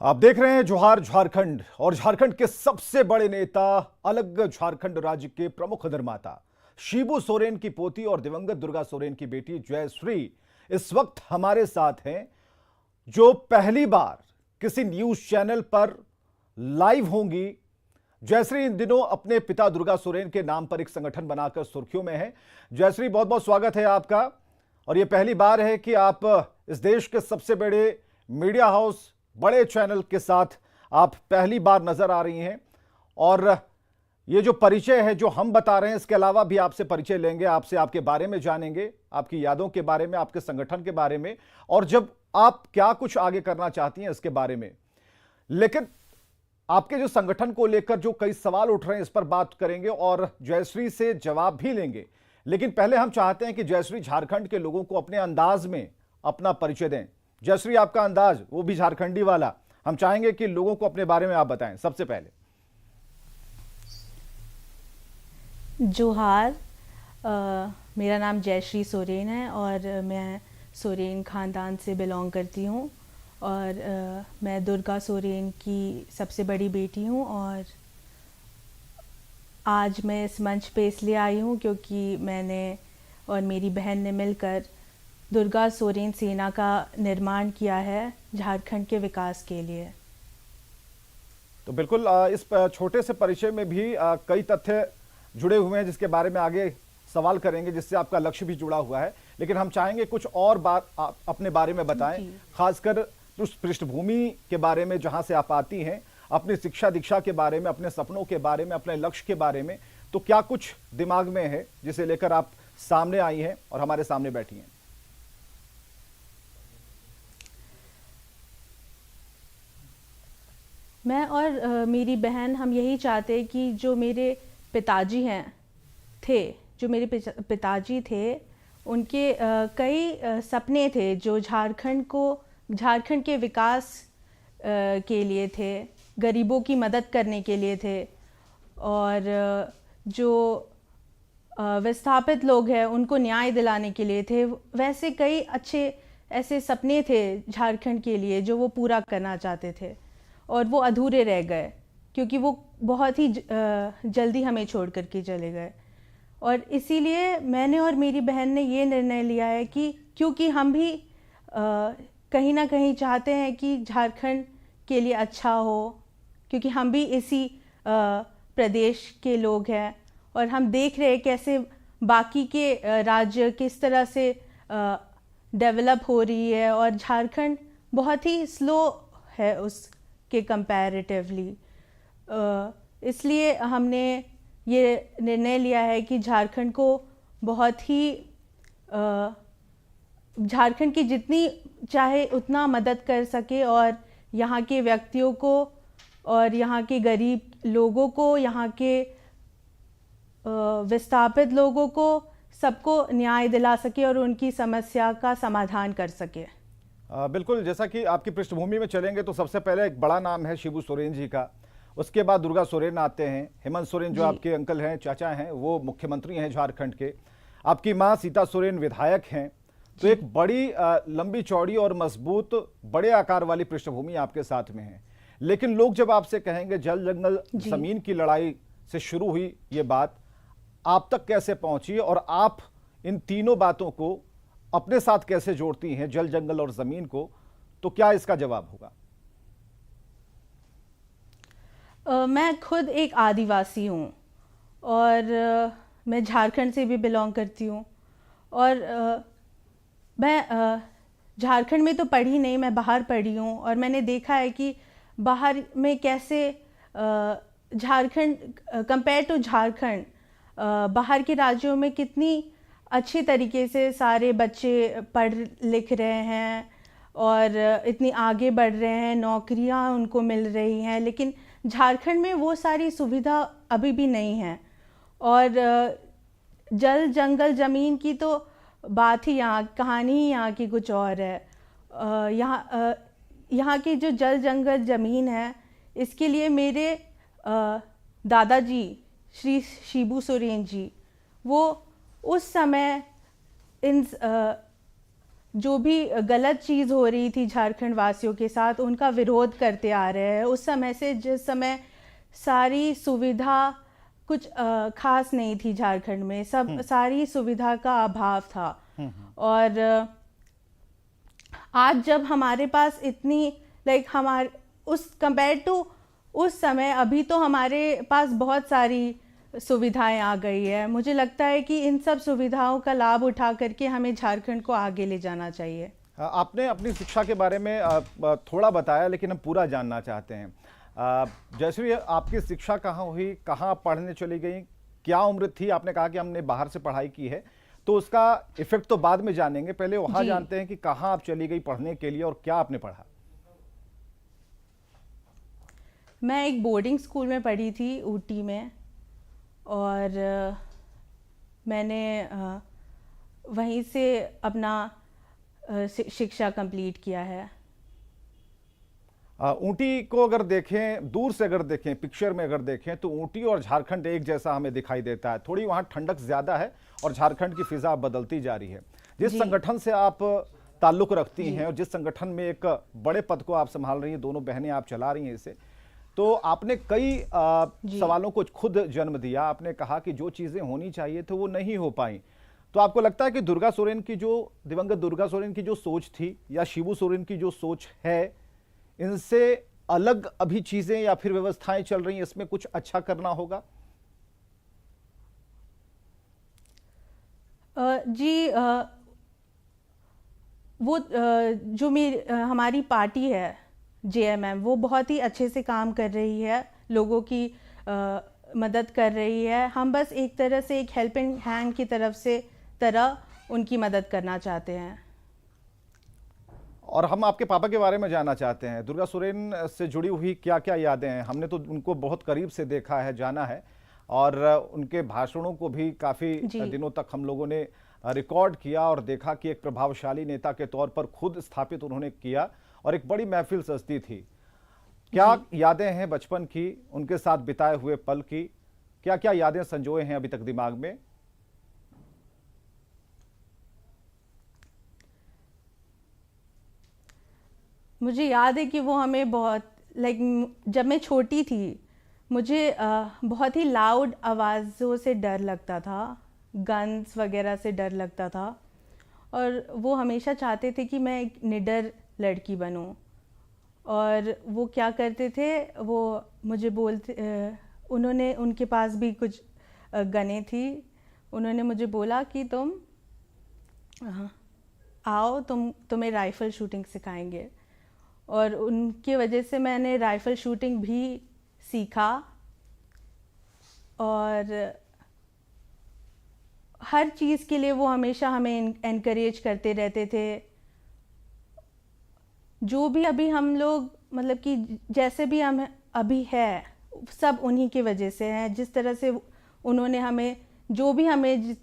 आप देख रहे हैं जोहार झारखंड और झारखंड के सबसे बड़े नेता, अलग झारखंड राज्य के प्रमुख निर्माता शिबू सोरेन की पोती और दिवंगत दुर्गा सोरेन की बेटी जयश्री इस वक्त हमारे साथ हैं, जो पहली बार किसी न्यूज चैनल पर लाइव होंगी। जयश्री इन दिनों अपने पिता दुर्गा सोरेन के नाम पर एक संगठन बनाकर सुर्खियों में है। जयश्री, बहुत बहुत स्वागत है आपका। और यह पहली बार है कि आप इस देश के सबसे बड़े मीडिया हाउस, बड़े चैनल के साथ आप पहली बार नजर आ रही हैं। और ये जो परिचय है जो हम बता रहे हैं, इसके अलावा भी आपसे परिचय लेंगे, आपसे आपके बारे में जानेंगे, आपकी यादों के बारे में, आपके संगठन के बारे में, और जब आप क्या कुछ आगे करना चाहती हैं इसके बारे में। लेकिन आपके जो संगठन को लेकर जो कई सवाल उठ रहे हैं, इस पर बात करेंगे और जयश्री से जवाब भी लेंगे। लेकिन पहले हम चाहते हैं कि जयश्री झारखंड के लोगों को अपने अंदाज में अपना परिचय दें। जयश्री, आपका अंदाज, वो भी झारखंडी वाला, हम चाहेंगे कि लोगों को अपने बारे में आप बताएं सबसे पहले। जोहार, मेरा नाम जयश्री सोरेन है और मैं सोरेन ख़ानदान से बिलोंग करती हूँ और मैं दुर्गा सोरेन की सबसे बड़ी बेटी हूँ। और आज मैं इस मंच पे इसलिए आई हूँ क्योंकि मैंने और मेरी बहन ने मिलकर दुर्गा सोरेन सेना का निर्माण किया है झारखंड के विकास के लिए। तो बिल्कुल इस छोटे से परिचय में भी कई तथ्य जुड़े हुए हैं जिसके बारे में आगे सवाल करेंगे, जिससे आपका लक्ष्य भी जुड़ा हुआ है। लेकिन हम चाहेंगे कुछ और बात आप अपने बारे में बताएं, खासकर उस पृष्ठभूमि के बारे में जहां से आप आती हैं, अपनी शिक्षा दीक्षा के बारे में, अपने सपनों के बारे में, अपने लक्ष्य के बारे में। तो क्या कुछ दिमाग में है जिसे लेकर आप सामने आई हैं और हमारे सामने बैठी हैं? मैं और मेरी बहन हम यही चाहते कि जो मेरे पिताजी थे, उनके कई सपने थे जो झारखंड के विकास के लिए थे, गरीबों की मदद करने के लिए थे। और जो विस्थापित लोग हैं उनको न्याय दिलाने के लिए थे। वैसे कई अच्छे ऐसे सपने थे झारखंड के लिए जो वो पूरा करना चाहते थे और वो अधूरे रह गए क्योंकि वो बहुत ही जल्दी हमें छोड़ कर के चले गए। और इसीलिए मैंने और मेरी बहन ने ये निर्णय लिया है कि क्योंकि हम भी कहीं ना कहीं चाहते हैं कि झारखंड के लिए अच्छा हो, क्योंकि हम भी इसी प्रदेश के लोग हैं और हम देख रहे हैं कैसे बाकी के राज्य किस तरह से डेवलप हो रही है और झारखंड बहुत ही स्लो है उसके कंपैरेटिवली। इसलिए हमने ये निर्णय लिया है कि झारखंड को बहुत ही झारखंड की जितनी चाहे उतना मदद कर सके और यहाँ के व्यक्तियों को और यहाँ के गरीब लोगों को, यहाँ के विस्थापित लोगों को, सबको न्याय दिला सके और उनकी समस्या का समाधान कर सके। बिल्कुल, जैसा कि आपकी पृष्ठभूमि में चलेंगे तो सबसे पहले एक बड़ा नाम है शिबू सोरेन जी का, उसके बाद दुर्गा सोरेन आते हैं। हेमंत सोरेन जो आपके अंकल हैं, चाचा हैं, वो मुख्यमंत्री हैं झारखंड के। आपकी माँ सीता सोरेन विधायक हैं। तो एक बड़ी लंबी चौड़ी और मजबूत बड़े आकार वाली पृष्ठभूमि आपके साथ में है। लेकिन लोग जब आपसे कहेंगे जल जंगल जमीन की लड़ाई से शुरू हुई ये बात, आप तक कैसे पहुंची और आप इन तीनों बातों को अपने साथ कैसे जोड़ती हैं, जल जंगल और जमीन को, तो क्या इसका जवाब होगा? मैं खुद एक आदिवासी हूँ और मैं झारखंड से भी बिलोंग करती हूँ। और मैं झारखंड में तो पढ़ी नहीं, मैं बाहर पढ़ी हूँ और मैंने देखा है कि बाहर में कैसे झारखंड कंपेयर टू झारखंड बाहर के राज्यों में कितनी अच्छी तरीके से सारे बच्चे पढ़ लिख रहे हैं और इतनी आगे बढ़ रहे हैं, नौकरियां उनको मिल रही हैं। लेकिन झारखंड में वो सारी सुविधा अभी भी नहीं है। और जल जंगल ज़मीन की तो बात ही कहानी ही यहाँ की कुछ और है। यहाँ की जो जल जंगल ज़मीन है, इसके लिए मेरे दादाजी श्री शिबू सोरेन जी, वो उस समय इन जो भी गलत चीज़ हो रही थी झारखंड वासियों के साथ उनका विरोध करते आ रहे हैं। उस समय से जिस समय सारी सुविधा कुछ खास नहीं थी झारखंड में, सब सारी सुविधा का अभाव था। और आज जब हमारे पास इतनी हमारे उस कंपेयर टू उस समय, अभी तो हमारे पास बहुत सारी सुविधाएं आ गई है। मुझे लगता है कि इन सब सुविधाओं का लाभ उठा करके हमें झारखंड को आगे ले जाना चाहिए। आपने अपनी शिक्षा के बारे में थोड़ा बताया, लेकिन हम पूरा जानना चाहते हैं। जयश्री, आपकी शिक्षा कहाँ हुई, कहाँ पढ़ने चली गई, क्या उम्र थी? आपने कहा कि हमने बाहर से पढ़ाई की है, तो उसका इफेक्ट तो बाद में जानेंगे, पहले वहाँ जानते हैं कि कहाँ आप चली गई पढ़ने के लिए और क्या आपने पढ़ा। मैं एक बोर्डिंग स्कूल में पढ़ी थी ऊटी में, और मैंने वहीं से अपना शिक्षा कंप्लीट किया है। ऊटी को अगर देखें, दूर से अगर देखें, पिक्चर में अगर देखें, तो ऊटी और झारखंड एक जैसा हमें दिखाई देता है। थोड़ी वहाँ ठंडक ज़्यादा है और झारखंड की फिजा बदलती जा रही है। जिस संगठन से आप ताल्लुक़ रखती हैं और जिस संगठन में एक बड़े पद को आप संभाल रही हैं, दोनों बहनें आप चला रही हैं इसे, तो आपने कई सवालों को खुद जन्म दिया। आपने कहा कि जो चीज़ें होनी चाहिए तो वो नहीं हो पाई। तो आपको लगता है कि दुर्गा सोरेन की जो, दिवंगत दुर्गा सोरेन की जो सोच थी या शिबू सोरेन की जो सोच है, इनसे अलग अभी चीजें या फिर व्यवस्थाएं चल रही हैं, इसमें कुछ अच्छा करना होगा? जी, वो जो हमारी पार्टी है जेएमएम, वो बहुत ही अच्छे से काम कर रही है, लोगों की मदद कर रही है। हम बस एक तरह से एक हेल्पिंग हैंड की तरह उनकी मदद करना चाहते हैं। और हम आपके पापा के बारे में जानना चाहते हैं। दुर्गा सोरेन से जुड़ी हुई क्या क्या यादें हैं? हमने तो उनको बहुत करीब से देखा है, जाना है, और उनके भाषणों को भी काफ़ी दिनों तक हम लोगों ने रिकॉर्ड किया और देखा कि एक प्रभावशाली नेता के तौर पर खुद स्थापित उन्होंने किया और एक बड़ी महफिल सजती थी। क्या यादें हैं बचपन की, उनके साथ बिताए हुए पल की? क्या क्या यादें संजोए हैं अभी तक दिमाग में? मुझे याद है कि वो हमें बहुत जब मैं छोटी थी, मुझे बहुत ही लाउड आवाज़ों से डर लगता था, गन्स वगैरह से डर लगता था, और वो हमेशा चाहते थे कि मैं एक निडर लड़की बनूं। और वो क्या करते थे, वो मुझे उन्होंने, उनके पास भी कुछ गनें थी, उन्होंने मुझे बोला कि तुम आओ, तुम्हें राइफ़ल शूटिंग सिखाएंगे। और उनकी वजह से मैंने राइफ़ल शूटिंग भी सीखा, और हर चीज़ के लिए वो हमेशा हमें एनकरेज करते रहते थे। जो भी अभी हम लोग, मतलब कि जैसे भी हम अभी है, सब उन्हीं की वजह से हैं। जिस तरह से उन्होंने हमें, जो भी हमें,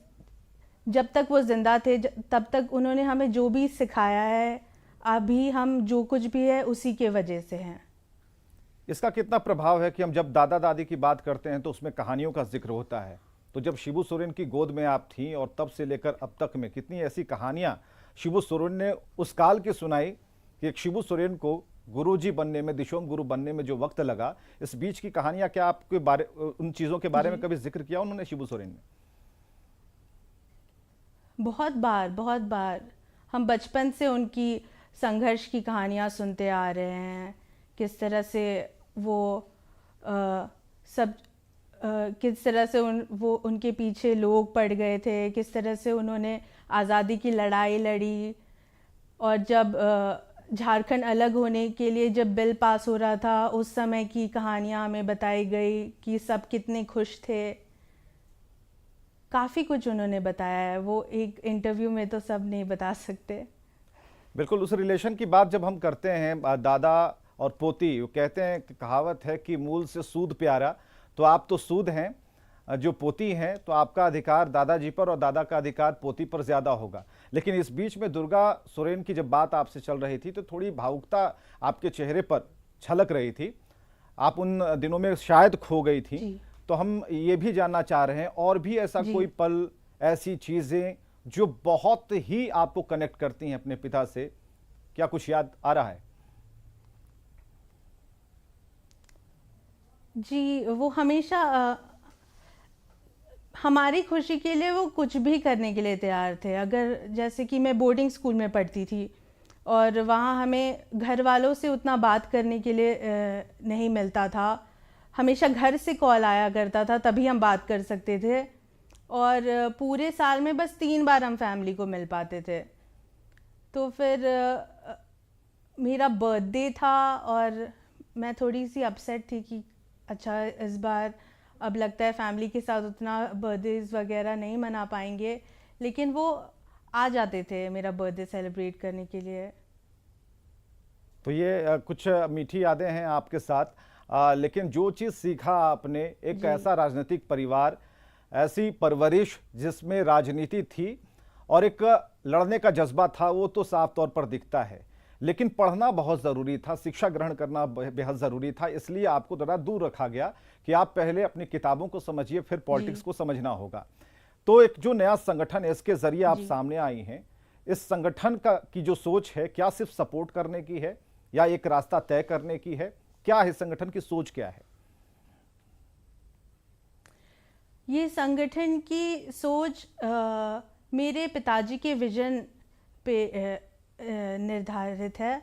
जब तक वो ज़िंदा थे तब तक उन्होंने हमें जो भी सिखाया है, अभी हम जो कुछ भी है उसी के वजह से हैं। इसका कितना प्रभाव है कि हम जब दादा दादी की बात करते हैं तो उसमें कहानियों का जिक्र होता है। तो जब शिबू सोरेन की गोद में आप थीं और तब से लेकर अब तक में कितनी ऐसी कहानियां शिबू सोरेन ने उस काल की सुनाई कि एक शिबू सोरेन को गुरुजी बनने में, दिशोम गुरु बनने में जो वक्त लगा, इस बीच की कहानियां, क्या आपके बारे, उन चीज़ों के बारे में कभी जिक्र किया उन्होंने, शिबू सोरेन ने? बहुत बार हम बचपन से उनकी संघर्ष की कहानियाँ सुनते आ रहे हैं। किस तरह से वो किस तरह से उनके पीछे लोग पड़ गए थे, किस तरह से उन्होंने आज़ादी की लड़ाई लड़ी। और जब झारखंड अलग होने के लिए जब बिल पास हो रहा था, उस समय की कहानियाँ हमें बताई गई कि सब कितने खुश थे। काफ़ी कुछ उन्होंने बताया है, वो एक इंटरव्यू में तो सब नहीं बता सकते। बिल्कुल। उस रिलेशन की बात जब हम करते हैं, दादा और पोती, वो कहते हैं कि कहावत है कि मूल से सूद प्यारा, तो आप तो सूद हैं, जो पोती हैं, तो आपका अधिकार दादाजी पर और दादा का अधिकार पोती पर ज़्यादा होगा। लेकिन इस बीच में दुर्गा सोरेन की जब बात आपसे चल रही थी तो थोड़ी भावुकता आपके चेहरे पर छलक रही थी। आप उन दिनों में शायद खो गई थी। तो हम ये भी जानना चाह रहे हैं, और भी ऐसा कोई पल, ऐसी चीज़ें जो बहुत ही आपको कनेक्ट करती हैं अपने पिता से? क्या कुछ याद आ रहा है? जी, वो हमेशा हमारी खुशी के लिए वो कुछ भी करने के लिए तैयार थे। अगर जैसे कि मैं बोर्डिंग स्कूल में पढ़ती थी और वहाँ हमें घर वालों से उतना बात करने के लिए नहीं मिलता था। हमेशा घर से कॉल आया करता था, तभी हम बात कर सकते थे। और पूरे साल में बस 3 बार हम फैमिली को मिल पाते थे। तो फिर मेरा बर्थडे था और मैं थोड़ी सी अपसेट थी कि अच्छा, इस बार अब लगता है फैमिली के साथ उतना बर्थडेज वगैरह नहीं मना पाएंगे, लेकिन वो आ जाते थे मेरा बर्थडे सेलिब्रेट करने के लिए। तो ये कुछ मीठी यादें हैं आपके साथ, लेकिन जो चीज़ सीखा आपने, एक जी। ऐसा राजनीतिक परिवार, ऐसी परवरिश जिसमें राजनीति थी और एक लड़ने का जज्बा था, वो तो साफ तौर पर दिखता है। लेकिन पढ़ना बहुत ज़रूरी था, शिक्षा ग्रहण करना बेहद ज़रूरी था, इसलिए आपको ज़रा दूर रखा गया कि आप पहले अपनी किताबों को समझिए, फिर पॉलिटिक्स को समझना होगा। तो एक जो नया संगठन है, इसके जरिए आप जी। सामने आई हैं, इस संगठन का की जो सोच है, क्या सिर्फ सपोर्ट करने की है या एक रास्ता तय करने की है? क्या है संगठन की सोच, क्या है? ये संगठन की सोच मेरे पिताजी के विजन पे निर्धारित है।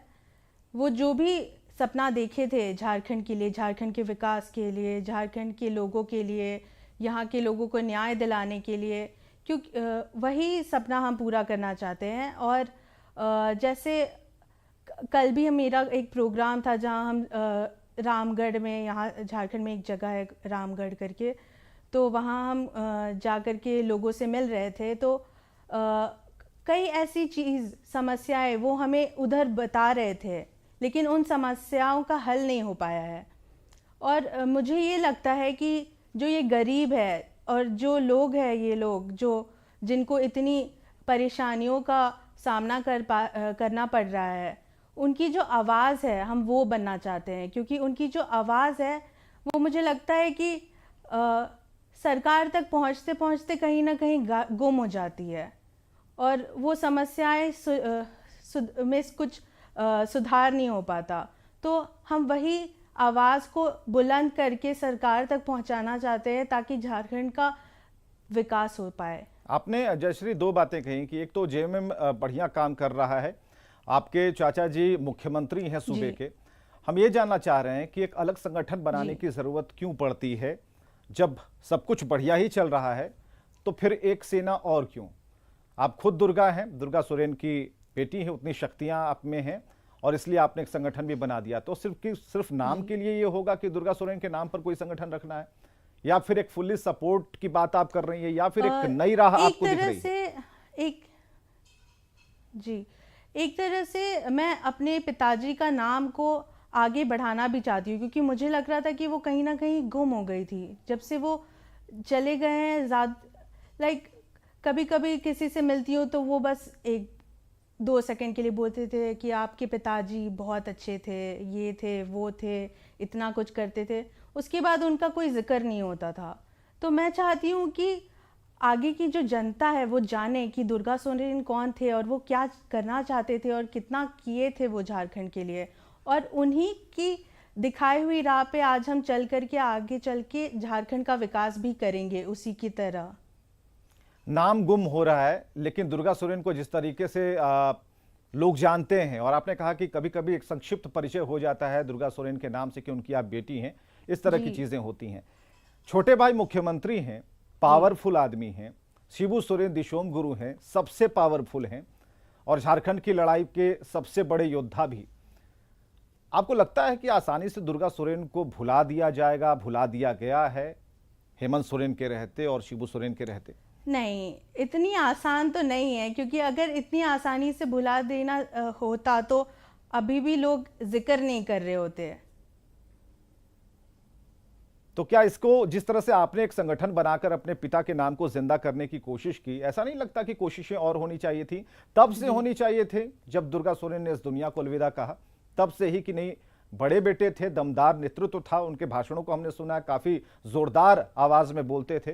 वो जो भी सपना देखे थे झारखंड के लिए, झारखंड के विकास के लिए, झारखंड के लोगों के लिए, यहाँ के लोगों को न्याय दिलाने के लिए, क्योंकि वही सपना हम पूरा करना चाहते हैं। और जैसे कल भी मेरा एक प्रोग्राम था जहाँ हम रामगढ़ में, यहाँ झारखंड में एक जगह है रामगढ़ करके, तो वहाँ हम जा कर के लोगों से मिल रहे थे। तो कई ऐसी समस्याएं वो हमें उधर बता रहे थे, लेकिन उन समस्याओं का हल नहीं हो पाया है। और मुझे ये लगता है कि जो ये गरीब है और जो लोग हैं, ये लोग जो जिनको इतनी परेशानियों का सामना करना पड़ रहा है, उनकी जो आवाज़ है हम वो बनना चाहते हैं। क्योंकि उनकी जो आवाज़ है वो मुझे लगता है कि सरकार तक पहुंचते पहुंचते कहीं ना कहीं गुम हो जाती है और वो समस्याएं में कुछ सुधार नहीं हो पाता। तो हम वही आवाज़ को बुलंद करके सरकार तक पहुंचाना चाहते हैं ताकि झारखंड का विकास हो पाए। आपने जयश्री दो बातें कही कि एक तो जेएमएम बढ़िया काम कर रहा है, आपके चाचा जी मुख्यमंत्री हैं सूबे के। हम ये जानना चाह रहे हैं कि एक अलग संगठन बनाने की ज़रूरत क्यों पड़ती है? जब सब कुछ बढ़िया ही चल रहा है तो फिर एक सेना और क्यों? आप खुद दुर्गा हैं, दुर्गा सोरेन की बेटी हैं, उतनी शक्तियां आप में हैं और इसलिए आपने एक संगठन भी बना दिया। तो सिर्फ नाम के लिए ये होगा कि दुर्गा सोरेन के नाम पर कोई संगठन रखना है, या फिर एक फुल्ली सपोर्ट की बात आप कर रही है, या फिर एक नई राह आपको दिख रही है? एक तरह से मैं अपने पिताजी का नाम को आगे बढ़ाना भी चाहती हूँ, क्योंकि मुझे लग रहा था कि वो कहीं ना कहीं गुम हो गई थी जब से वो चले गए हैं। कभी कभी किसी से मिलती हूँ तो वो बस 1-2 सेकंड के लिए बोलते थे कि आपके पिताजी बहुत अच्छे थे, ये थे, वो थे, इतना कुछ करते थे। उसके बाद उनका कोई जिक्र नहीं होता था। तो मैं चाहती हूँ कि आगे की जो जनता है वो जाने कि दुर्गा सोरेन कौन थे और वो क्या करना चाहते थे और कितना किए थे वो झारखंड के लिए। और उन्हीं की दिखाई हुई राह पे आज हम चल करके आगे चल के झारखंड का विकास भी करेंगे उसी की तरह। नाम गुम हो रहा है, लेकिन दुर्गा सोरेन को जिस तरीके से लोग जानते हैं, और आपने कहा कि कभी कभी एक संक्षिप्त परिचय हो जाता है दुर्गा सोरेन के नाम से कि उनकी आप बेटी हैं, इस तरह की चीजें होती हैं। छोटे भाई मुख्यमंत्री हैं, पावरफुल आदमी हैं, शिबू सोरेन दिशोम गुरु हैं, सबसे पावरफुल हैं और झारखंड की लड़ाई के सबसे बड़े योद्धा भी। आपको लगता है कि आसानी से दुर्गा सोरेन को भुला दिया जाएगा, भुला दिया गया है हेमंत सोरेन के रहते और शिबू सोरेन के रहते? नहीं, इतनी आसान तो नहीं है, क्योंकि अगर इतनी आसानी से भुला देना होता तो अभी भी लोग जिक्र नहीं कर रहे होते। तो क्या इसको, जिस तरह से आपने एक संगठन बनाकर अपने पिता के नाम को जिंदा करने की कोशिश की, ऐसा नहीं लगता कि कोशिशें और होनी चाहिए थी? तब से होनी चाहिए थे जब दुर्गा सोरेन ने इस दुनिया को अलविदा कहा, तब से ही कि नहीं? बड़े बेटे थे, दमदार नेतृत्व था, उनके भाषणों को हमने सुना, काफी जोरदार आवाज में बोलते थे।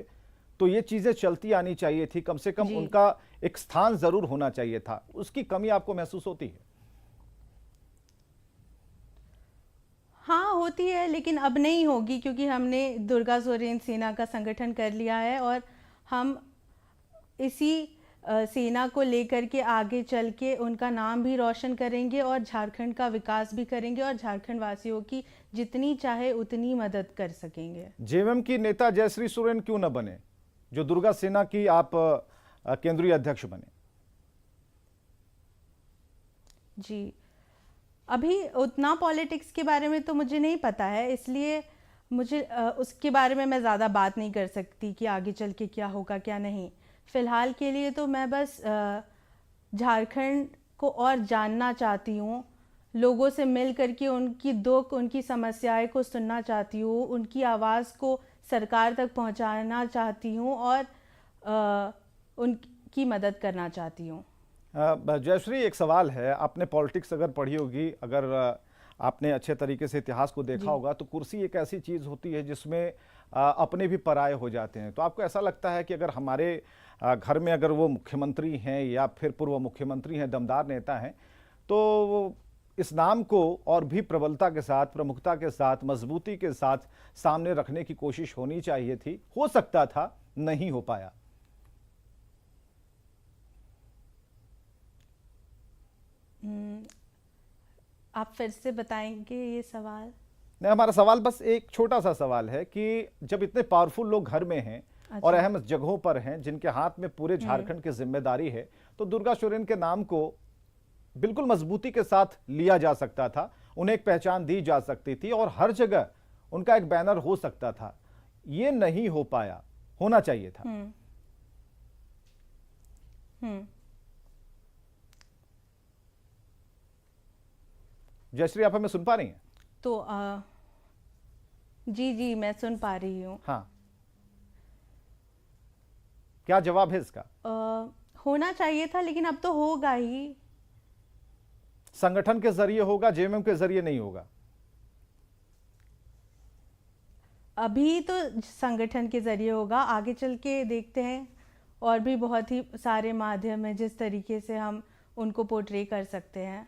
तो ये चीजें चलती आनी चाहिए थी, कम से कम जी। उनका एक स्थान जरूर होना चाहिए था। उसकी कमी आपको महसूस होती है? हाँ, होती है, लेकिन अब नहीं होगी क्योंकि हमने दुर्गा सोरेन सेना का संगठन कर लिया है और हम इसी सेना को लेकर के आगे चल के उनका नाम भी रोशन करेंगे और झारखंड का विकास भी करेंगे और झारखंड वासियों की जितनी चाहे उतनी मदद कर सकेंगे। जेएमएम की नेता जयश्री सोरेन क्यों न बने, जो दुर्गा सेना की आप केंद्रीय अध्यक्ष बने? जी, अभी उतना पॉलिटिक्स के बारे में तो मुझे नहीं पता है, इसलिए मुझे उसके बारे में मैं ज़्यादा बात नहीं कर सकती कि आगे चल के क्या होगा क्या नहीं। फ़िलहाल के लिए तो मैं बस झारखंड को और जानना चाहती हूँ, लोगों से मिल करके उनकी दुख, उनकी समस्याएं को सुनना चाहती हूँ, उनकी आवाज़ को सरकार तक पहुँचाना चाहती हूँ और उनकी मदद करना चाहती हूँ। जयश्री, एक सवाल है, आपने पॉलिटिक्स अगर पढ़ी होगी, अगर आपने अच्छे तरीके से इतिहास को देखा होगा, तो कुर्सी एक ऐसी चीज होती है जिसमें अपने भी पराये हो जाते हैं। तो आपको ऐसा लगता है कि अगर हमारे घर में अगर वो मुख्यमंत्री हैं या फिर पूर्व मुख्यमंत्री हैं, दमदार नेता हैं, तो इस नाम को और भी प्रबलता के साथ, प्रमुखता के साथ, मजबूती के साथ सामने रखने की कोशिश होनी चाहिए थी, हो सकता था, नहीं हो पाया? आप फिर से बताएंगे ये सवाल? नहीं, हमारा सवाल बस एक छोटा सा सवाल है कि जब इतने पावरफुल लोग घर में हैं और अच्छा। अहम जगहों पर हैं, जिनके हाथ में पूरे झारखंड की जिम्मेदारी है, तो दुर्गा सोरेन के नाम को बिल्कुल मजबूती के साथ लिया जा सकता था, उन्हें एक पहचान दी जा सकती थी और हर जगह उनका एक बैनर हो सकता था। ये नहीं हो पाया, होना चाहिए था। हम्म। जयश्री, आप हमें सुन पा रही हैं? तो जी जी, मैं सुन पा रही हूँ। हाँ, क्या जवाब है इसका? होना चाहिए था, लेकिन अब तो होगा ही। संगठन के जरिए होगा, जेएमएम के जरिए नहीं होगा? अभी तो संगठन के जरिए होगा, आगे चल के देखते हैं। और भी बहुत ही सारे माध्यम हैं जिस तरीके से हम उनको पोर्ट्रे कर सकते हैं।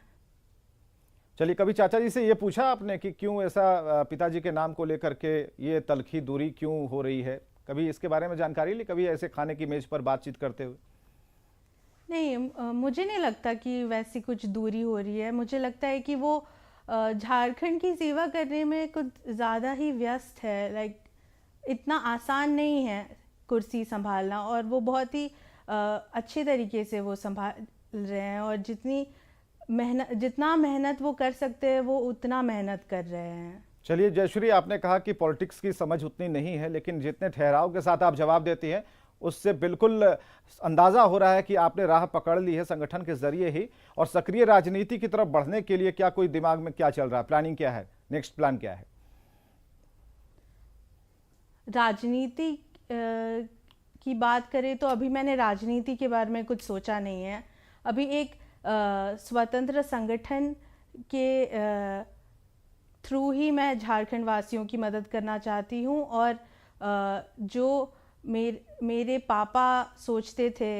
चलिए, कभी चाचा जी से ये पूछा आपने कि क्यों ऐसा पिताजी के नाम को लेकर के ये तलखी दूरी क्यों हो रही है? कभी इसके बारे में जानकारी ली, कभी ऐसे खाने की मेज पर बातचीत करते हुए? नहीं, मुझे नहीं लगता कि वैसी कुछ दूरी हो रही है। मुझे लगता है कि वो झारखंड की सेवा करने में कुछ ज़्यादा ही व्यस्त है। लाइक, इतना आसान नहीं है कुर्सी संभालना, और वो बहुत ही अच्छे तरीके से वो संभाल रहे हैं और जितना मेहनत वो कर सकते हैं वो उतना मेहनत कर रहे हैं। चलिए जयश्री, आपने कहा कि पॉलिटिक्स की समझ उतनी नहीं है, लेकिन जितने ठहराव के साथ आप जवाब देती हैं उससे बिल्कुल अंदाजा हो रहा है कि आपने राह पकड़ ली है संगठन के जरिए ही। और सक्रिय राजनीति की तरफ बढ़ने के लिए क्या कोई दिमाग में क्या चल रहा है, प्लानिंग क्या है, नेक्स्ट प्लान क्या है? राजनीति की बात करें तो अभी मैंने राजनीति के बारे में कुछ सोचा नहीं है। अभी एक स्वतंत्र संगठन के थ्रू ही मैं झारखंड वासियों की मदद करना चाहती हूँ, और जो मेरे पापा सोचते थे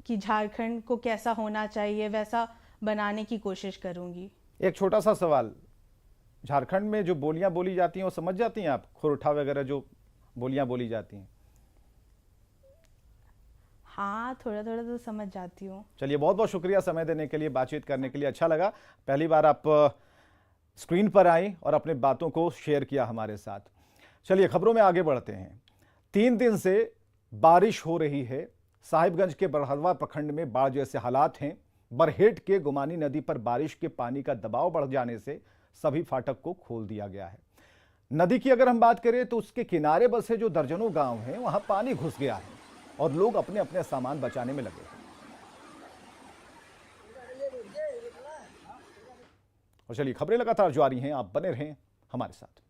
कि झारखंड को कैसा होना चाहिए वैसा बनाने की कोशिश करूँगी। एक छोटा सा सवाल, झारखंड में जो बोलियां बोली जाती हैं वो समझ जाती हैं आप? खोरठा वगैरह जो बोलियां बोली जाती हैं? हाँ, थोड़ा थोड़ा तो समझ जाती हूँ। चलिए, बहुत बहुत शुक्रिया समय देने के लिए, बातचीत करने के लिए, अच्छा लगा। पहली बार आप स्क्रीन पर आई और अपने बातों को शेयर किया हमारे साथ। चलिए, खबरों में आगे बढ़ते हैं। 3 दिन से बारिश हो रही है। साहिबगंज के बड़हलवा प्रखंड में बाढ़ जैसे हालात हैं। बरहेट के गुमानी नदी पर बारिश के पानी का दबाव बढ़ जाने से सभी फाटक को खोल दिया गया है। नदी की अगर हम बात करें तो उसके किनारे बसे जो दर्जनों गांव हैं वहां पानी घुस गया है और लोग अपने अपने सामान बचाने में लगे हैं। और चलिए, खबरें लगातार जारी हैं, आप बने रहें हमारे साथ।